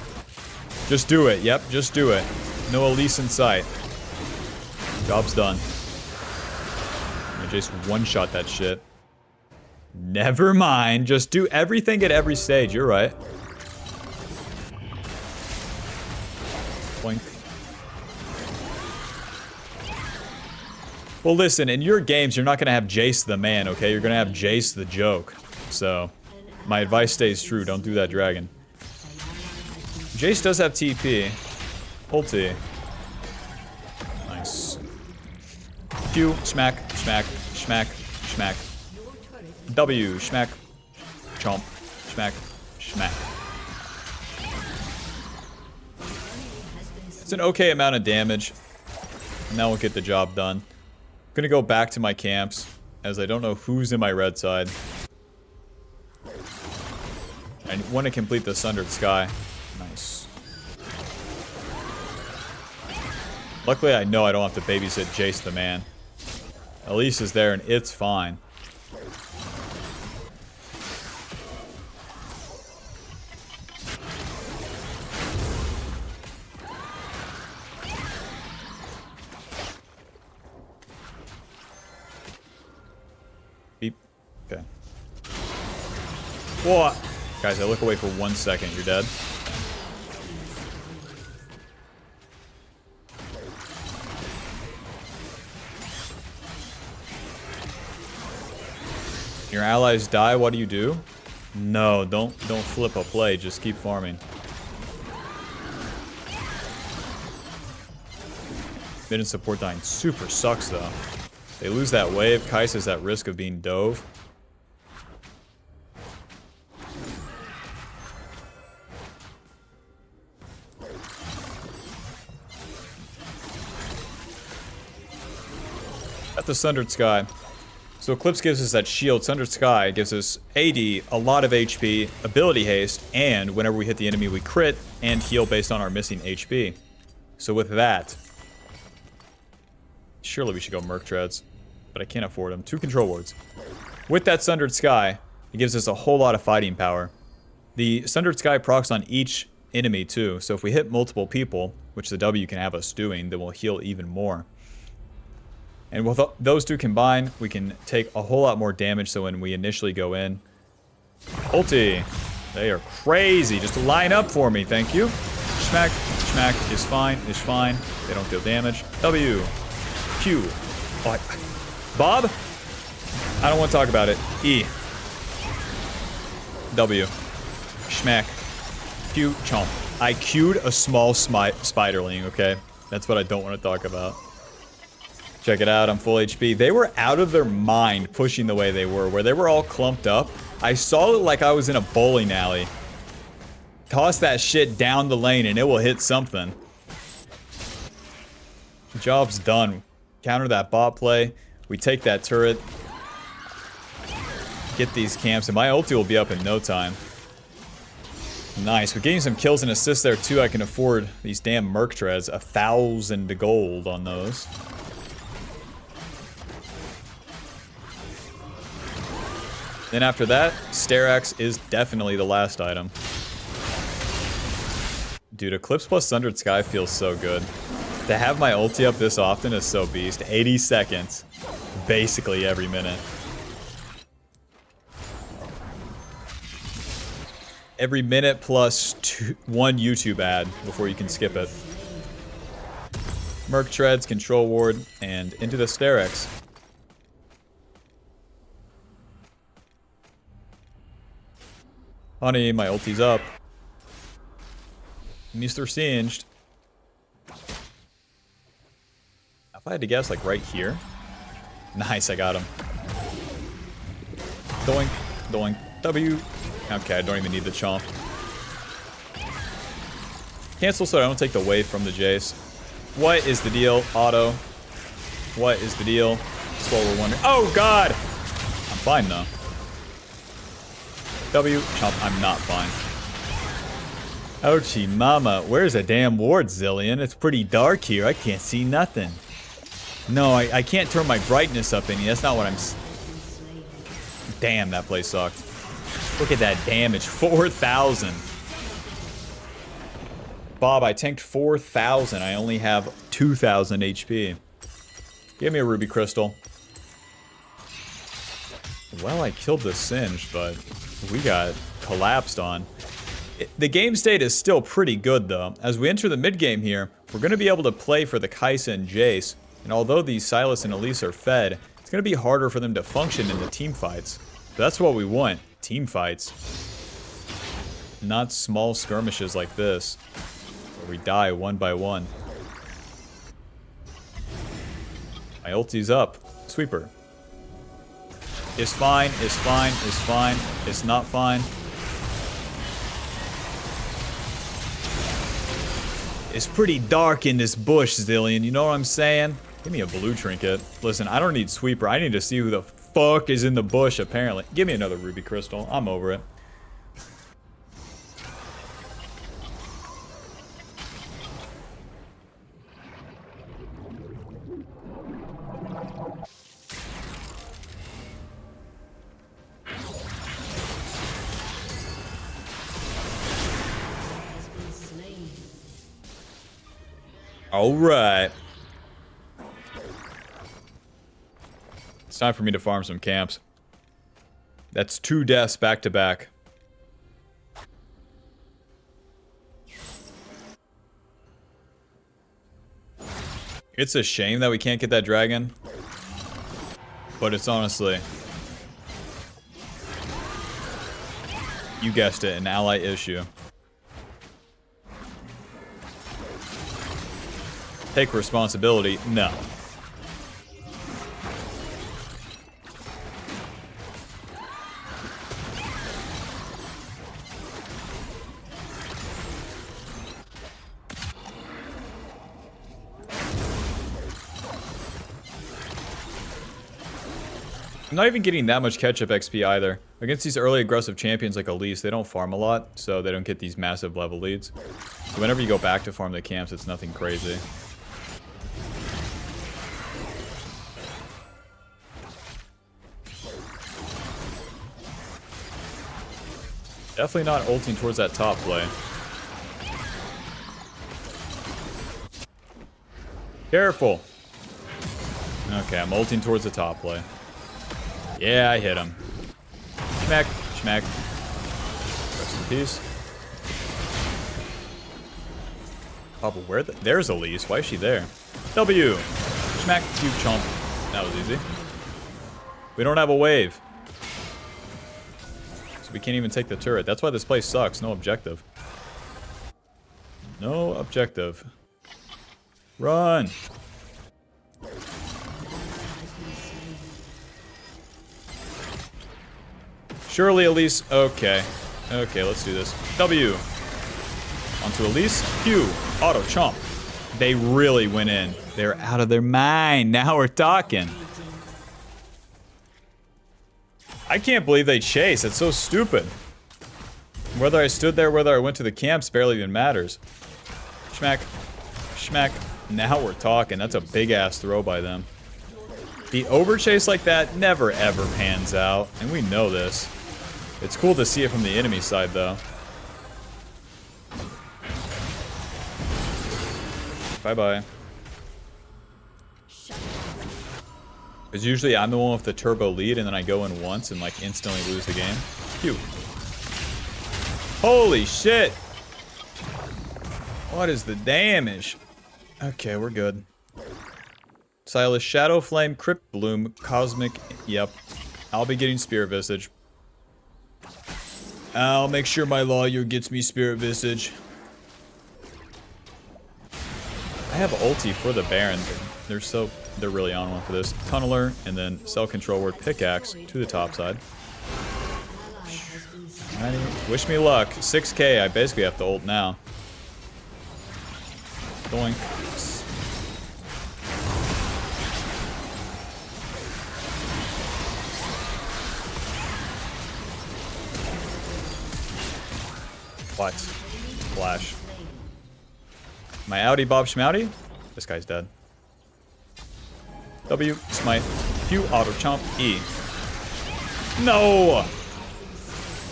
Just do it, yep, just do it. No Elise in sight. Job's done. Just one-shot that shit. Never mind, just do everything at every stage, you're right. Boink. Well, listen, in your games, you're not going to have Jace the man, okay? You're going to have Jace the joke. So, my advice stays true. Don't do that dragon. Jace does have TP. Ulti. Nice. Q. Smack. Smack. Smack. Smack. W. Smack. Chomp. Smack. Smack. It's an okay amount of damage. And that will get the job done. I'm gonna go back to my camps, as I don't know who's in my red side. I want to complete the Sundered Sky. Nice. Luckily, I know I don't have to babysit Jace the man. Elise is there, and it's fine. Beep. Okay. Whoa! Guys, I look away for 1 second. You're dead. Your allies die, what do? No, don't flip a play, just keep farming. Mid and support dying super sucks though. They lose that wave, Kais is at risk of being dove. At the Sundered Sky. So Eclipse gives us that shield, Sundered Sky gives us AD, a lot of HP, ability haste, and whenever we hit the enemy we crit and heal based on our missing HP. So with that, surely we should go Merc Treads, but I can't afford them. 2 control wards. With that Sundered Sky, it gives us a whole lot of fighting power. The Sundered Sky procs on each enemy too, so if we hit multiple people, which the W can have us doing, then we'll heal even more. And with those two combined, we can take a whole lot more damage, so when we initially go in... Ulti! They are crazy! Just line up for me, thank you! Smack, smack, is fine, is fine. They don't deal damage. W. Q. Oh, Bob? I don't want to talk about it. E. W. Schmack. Q. Chomp. I Q'd a small spiderling, okay? That's what I don't want to talk about. Check it out, I'm full HP. They were out of their mind pushing the way they were, where they were all clumped up. I saw it like I was in a bowling alley. Toss that shit down the lane and it will hit something. Job's done. Counter that bot play. We take that turret. Get these camps, and my ulti will be up in no time. Nice. We're getting some kills and assists there too. I can afford these damn Merc Treads. 1,000 gold on those. Then after that, Sterax is definitely the last item. Dude, Eclipse plus Sundered Sky feels so good. To have my ulti up this often is so beast. 80 seconds. Basically every minute. Every minute plus one YouTube ad before you can skip it. Merc Treads, Control Ward, and into the Sterax. Honey, my ulti's up. Mr. Singed. If I had to guess, like right here. Nice, I got him. Doink, doink, W. Okay, I don't even need the chomp. Cancel so I don't take the wave from the Jace. What is the deal? Auto. What is the deal? That's what we're wondering. Oh, God! I'm fine, though. W. Chomp. I'm not fine. Ouchie mama. Where's a damn ward, Zillion? It's pretty dark here. I can't see nothing. No, I can't turn my brightness up any. That's not what I'm... Damn, that play sucked. Look at that damage. 4,000. Bob, I tanked 4,000. I only have 2,000 HP. Give me a ruby crystal. Well, I killed the Singed, but we got collapsed on. The game state is still pretty good, though. As we enter the mid-game here, we're going to be able to play for the Kai'Sa and Jace. And although these Sylas and Elise are fed, it's going to be harder for them to function in the team fights. So that's what we want. Team fights. Not small skirmishes like this, where we die one by one. My ulti's up. Sweeper. It's fine, it's fine, it's fine. It's not fine. It's pretty dark in this bush, Zillion. You know what I'm saying? Give me a blue trinket. Listen, I don't need Sweeper. I need to see who the fuck is in the bush, apparently. Give me another ruby crystal. I'm over it. All right. It's time for me to farm some camps. That's 2 deaths back to back. It's a shame that we can't get that dragon. But it's honestly... You guessed it, an ally issue. Take responsibility? No. I'm not even getting that much catch-up XP either. Against these early aggressive champions like Elise, they don't farm a lot, so they don't get these massive level leads. So whenever you go back to farm the camps, it's nothing crazy. Definitely not ulting towards that top play. Careful. Okay, I'm ulting towards the top play. Yeah, I hit him. Schmack, schmack. Rest in peace. Oh, but where there's Elise. Why is she there? W. Schmack, you chomp. That was easy. We don't have a wave. So we can't even take the turret. That's why this place sucks. No objective. No objective. Run. Surely Elise. Okay. Okay, let's do this. W. release. Q. Auto chomp. They really went in. They're out of their mind. Now we're talking. I can't believe they chase. It's so stupid. Whether I stood there, whether I went to the camps, barely even matters. Schmack. Schmack. Now we're talking. That's a big-ass throw by them. The overchase like that never, ever pans out. And we know this. It's cool to see it from the enemy side, though. Bye-bye. Because usually I'm the one with the turbo lead, and then I go in once and, like, instantly lose the game. Phew. Holy shit! What is the damage? Okay, we're good. Silas, Shadow Flame, Crypt Bloom, Cosmic... Yep. I'll be getting Spirit Visage. I'll make sure my lawyer gets me Spirit Visage. I have ulti for the Baron. They're really on one for this. Tunneler, and then Cell Control Word Pickaxe to the top side. Wish me luck. 6k, I basically have to ult now. Doink. What? Flash. My outie Bob Schmouty? This guy's dead. W, smite, Q, auto chomp, E. No!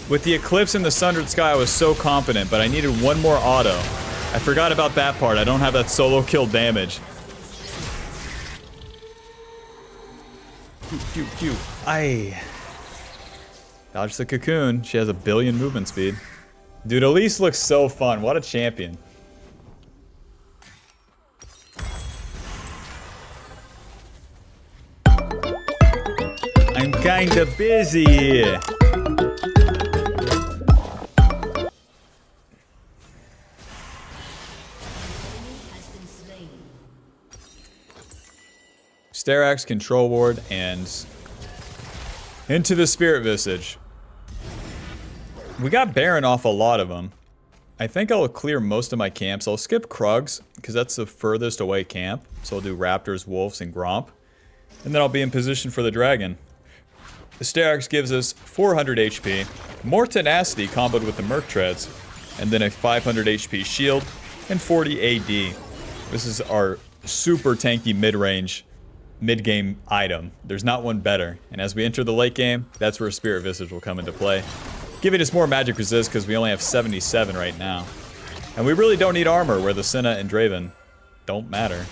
With the Eclipse in the Sundered Sky, I was so confident, but I needed one more auto. I forgot about that part. I don't have that solo kill damage. Q, Q, Q. Aye. Dodge the cocoon. She has a billion movement speed. Dude, Elise looks so fun. What a champion. I'm kinda busy. Sterax, Control Ward, and into the Spirit Visage. We got Baron off a lot of them. I think I'll clear most of my camps. I'll skip Krugs, because that's the furthest away camp. So I'll do Raptors, Wolves, and Gromp. And then I'll be in position for the Dragon. The Sterax gives us 400 HP, more tenacity comboed with the Merc Treads, and then a 500 HP shield and 40 AD. This is our super tanky mid-range, mid-game item. There's not one better. And as we enter the late game, that's where Spirit Visage will come into play, giving us more magic resist because we only have 77 right now. And we really don't need armor, where the Senna and Draven don't matter.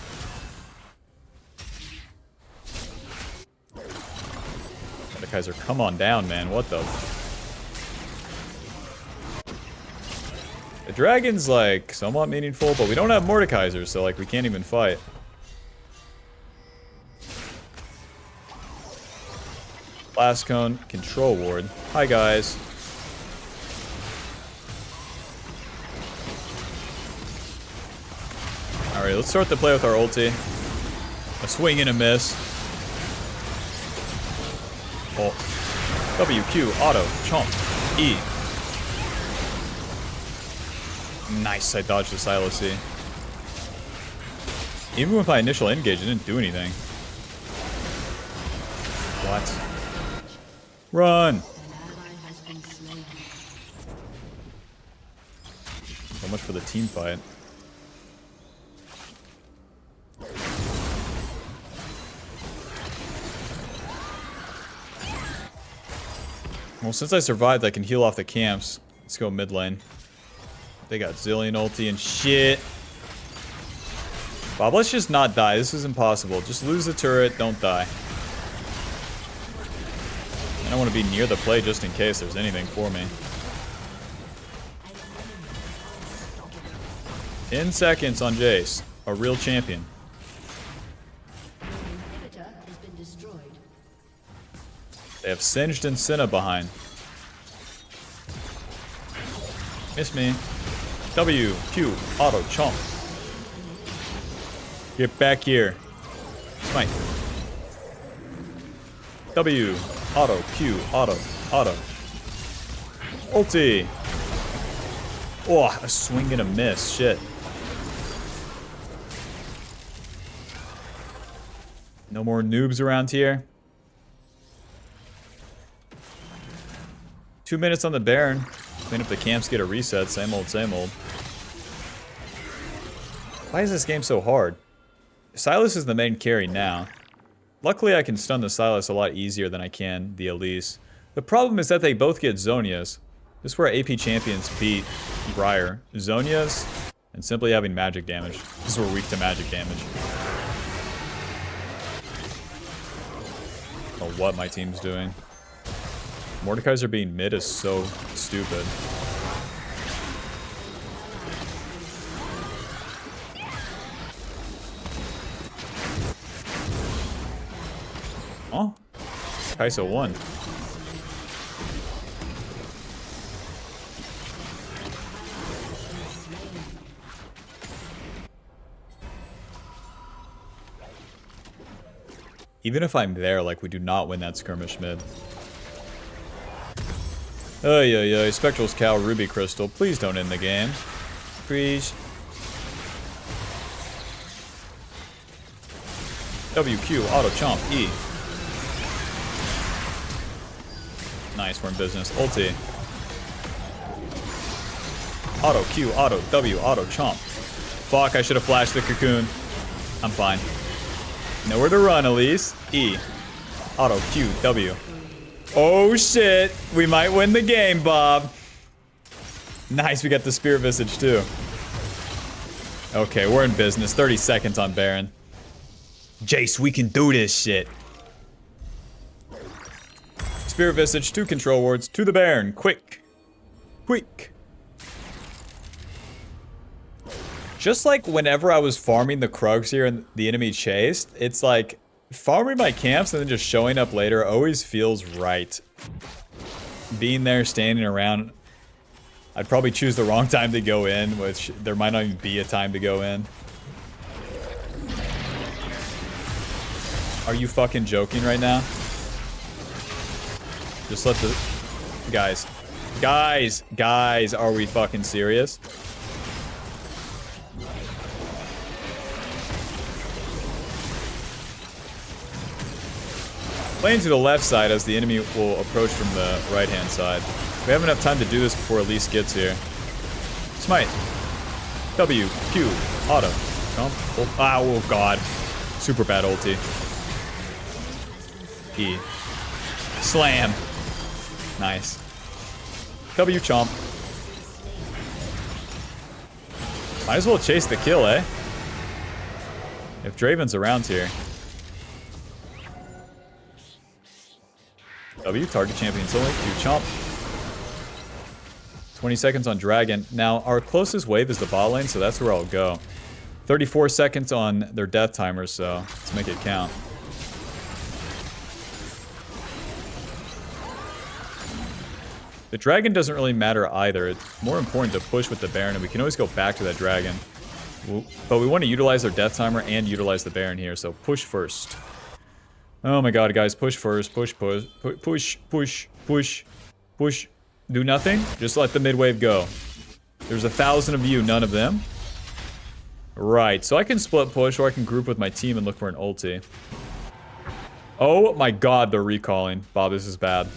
Mordekaiser, come on down, man. What the... The dragon's, like, somewhat meaningful, but we don't have Mordekaiser, so, like, we can't even fight. Blast Cone, Control Ward. Hi, guys. Alright, let's start the play with our ulti. A swing and a miss. Oh. WQ, auto, chomp, E. Nice, I dodged the Silo C. Even with my initial engage, it didn't do anything. What? Run! So much for the team fight. Well, since I survived, I can heal off the camps. Let's go mid lane. They got zillion ulti and shit. Bob, let's just not die. This is impossible. Just lose the turret, don't die. I don't want to be near the play just in case there's anything for me. 10 seconds on Jace. A real champion. They have Singed and Senna behind. Miss me. W, Q, auto, chomp. Get back here. Smite. W, auto, Q, auto, auto. Ulti. Oh, a swing and a miss. Shit. No more noobs around here. 2 minutes on the Baron. Clean up the camps, get a reset. Same old, same old. Why is this game so hard? Silas is the main carry now. Luckily, I can stun the Silas a lot easier than I can the Elise. The problem is that they both get Zonias. This is where AP champions beat Briar. Zonias and simply having magic damage. This is where we're weak to magic damage. I don't know what my team's doing. Mordekaiser being mid is so stupid. Oh, Kai'Sa won. Even if I'm there, like, we do not win that skirmish mid. Ay, Spectral's Cow, Ruby Crystal. Please don't end the game. Please. WQ, auto chomp, E. Nice, we're in business. Ulti. Auto Q, auto W, auto chomp. Fuck, I should have flashed the cocoon. I'm fine. Nowhere to run, Elise. E. Auto Q, W. Oh shit, we might win the game, Bob. Nice, we got the Spirit Visage too. Okay, we're in business. 30 seconds on Baron. Jace, we can do this shit. Spirit Visage, 2 control wards, to the Baron, quick. Quick. Just like whenever I was farming the Krugs here and the enemy chased, it's like, farming my camps and then just showing up later always feels right. Being there, standing around, I'd probably choose the wrong time to go in, which there might not even be a time to go in. Are you fucking joking right now? Just let the... Guys, are we fucking serious? Playing to the left side as the enemy will approach from the right-hand side. We have enough time to do this before Elise gets here. Smite. W, Q, auto. Jump. Oh god. Super bad ulti. E. Slam. Nice. W chomp. Might as well chase the kill, eh? If Draven's around here. W, target champions only. Q chomp. 20 seconds on Dragon. Now, our closest wave is the bot lane, so that's where I'll go. 34 seconds on their death timers, so let's make it count. The dragon doesn't really matter either. It's more important to push with the Baron, and we can always go back to that dragon. But we want to utilize their death timer and utilize the Baron here, so push first. Oh my god, guys, push first. Push. Do nothing? Just let the mid wave go. There's 1,000 of you, none of them. Right, so I can split push, or I can group with my team and look for an ulti. Oh my god, they're recalling. Bob, this is bad.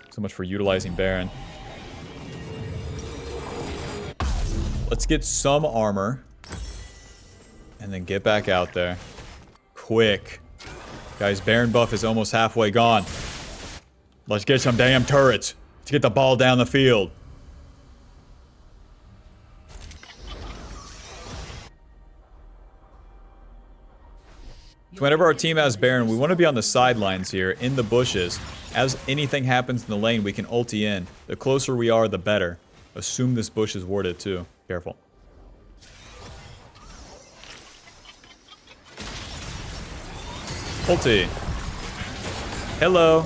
So much for utilizing Baron. Let's get some armor. And then get back out there. Quick. Guys, Baron buff is almost halfway gone. Let's get some damn turrets to get the ball down the field. So whenever our team has Baron, we want to be on the sidelines here, in the bushes. As anything happens in the lane, we can ulti in. The closer we are, the better. Assume this bush is warded too. Careful. Ulti. Hello.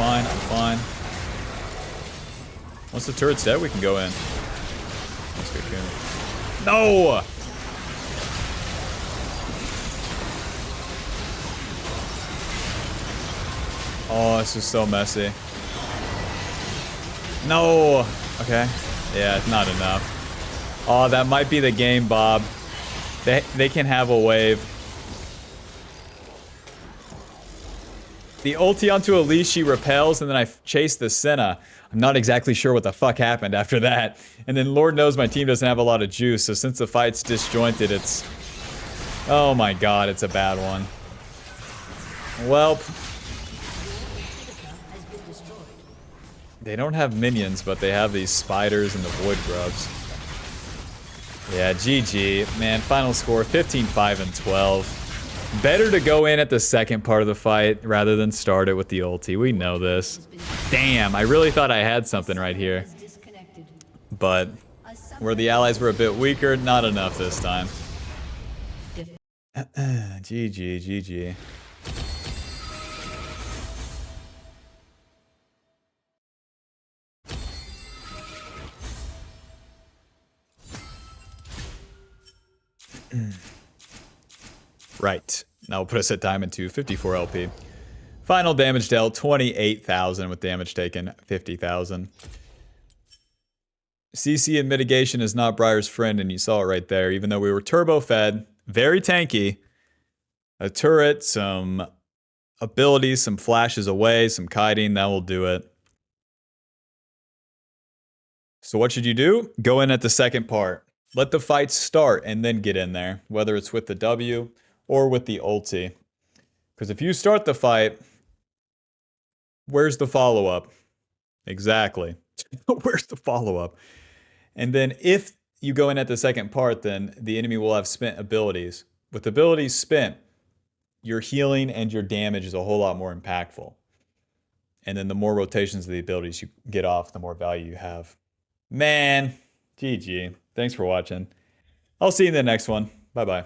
I'm fine. Once the turret's dead, we can go in. Let's go coon. No! Oh, this is so messy. No. Okay. Yeah, it's not enough. Oh, that might be the game, Bob. They can have a wave. The ulti onto Elise, she repels, and then I chase the Senna. I'm not exactly sure what the fuck happened after that. And then Lord knows my team doesn't have a lot of juice, so since the fight's disjointed, it's... Oh my god, it's a bad one. Well... They don't have minions, but they have these spiders and the void grubs. Yeah, GG. Man, final score 15-5 and 12. Better to go in at the second part of the fight rather than start it with the ulti. We know this. Damn, I really thought I had something right here. But where the allies were a bit weaker, not enough this time. GG, GG. Right. Now we'll put us at Diamond 2, 54 LP. Final damage dealt, 28,000 with damage taken, 50,000. CC and mitigation is not Briar's friend, and you saw it right there. Even though we were turbo fed, very tanky. A turret, some abilities, some flashes away, some kiting, that will do it. So what should you do? Go in at the second part. Let the fight start and then get in there, whether it's with the W or with the ulti. Because if you start the fight, where's the follow-up? Exactly. Where's the follow-up? And then if you go in at the second part, then the enemy will have spent abilities. With abilities spent, your healing and your damage is a whole lot more impactful. And then the more rotations of the abilities you get off, the more value you have. Man, GG. Thanks for watching. I'll see you in the next one. Bye-bye.